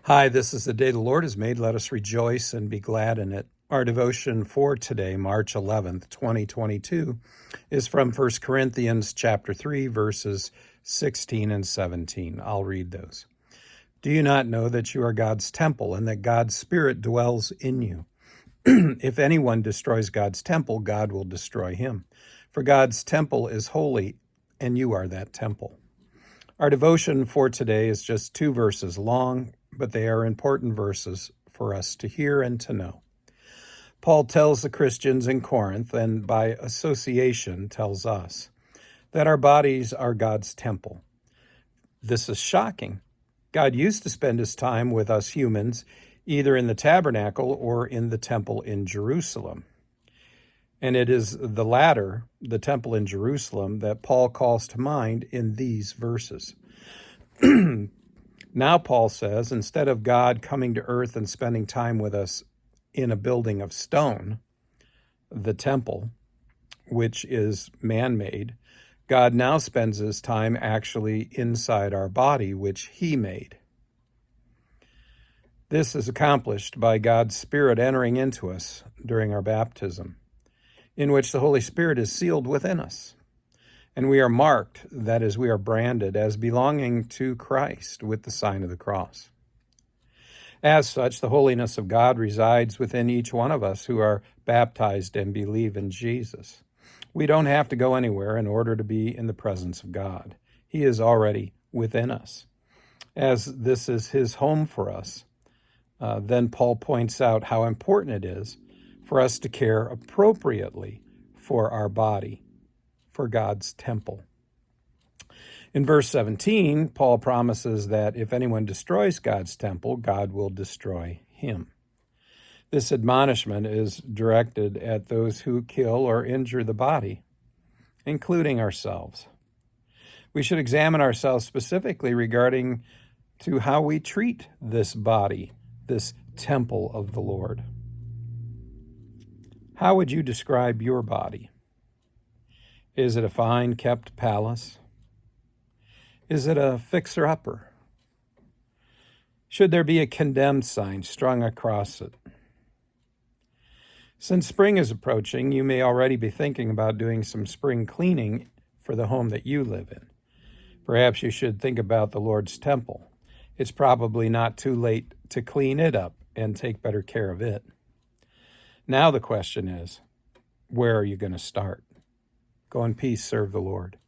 Hi, this is the day the Lord has made. Let us rejoice and be glad in it. Our devotion for today, March 11th, 2022, is from 1 Corinthians chapter 3, verses 16 and 17. I'll read those. Do you not know that you are God's temple and that God's Spirit dwells in you? If anyone destroys God's temple, God will destroy him. For God's temple is holy, and you are that temple. Our devotion for today is just 2 verses long, but they are important verses for us to hear and to know. Paul tells the Christians in Corinth, and by association tells us, that our bodies are God's temple. This is shocking. God used to spend his time with us humans, either in the tabernacle or in the temple in Jerusalem. And it is the latter, the temple in Jerusalem, that Paul calls to mind in these verses. Now Paul says, instead of God coming to earth and spending time with us in a building of stone, the temple, which is man-made, God now spends his time actually inside our body, which he made. This is accomplished by God's Spirit entering into us during our baptism, in which the Holy Spirit is sealed within us. And we are marked, that is, we are branded as belonging to Christ with the sign of the cross. As such, the holiness of God resides within each one of us who are baptized and believe in Jesus. We don't have to go anywhere in order to be in the presence of God. He is already within us. As this is his home for us, then Paul points out how important it is for us to care appropriately for our body, for God's temple. In verse 17, Paul promises that if anyone destroys God's temple, God will destroy him. This admonishment is directed at those who kill or injure the body, including ourselves. We should examine ourselves specifically regarding to how we treat this body, this temple of the Lord. How would you describe your body? Is it a fine-kept palace? Is it a fixer-upper? Should there be a condemned sign strung across it? Since spring is approaching, you may already be thinking about doing some spring cleaning for the home that you live in. Perhaps you should think about the Lord's temple. It's probably not too late to clean it up and take better care of it. Now the question is, where are you going to start? Go in peace, serve the Lord.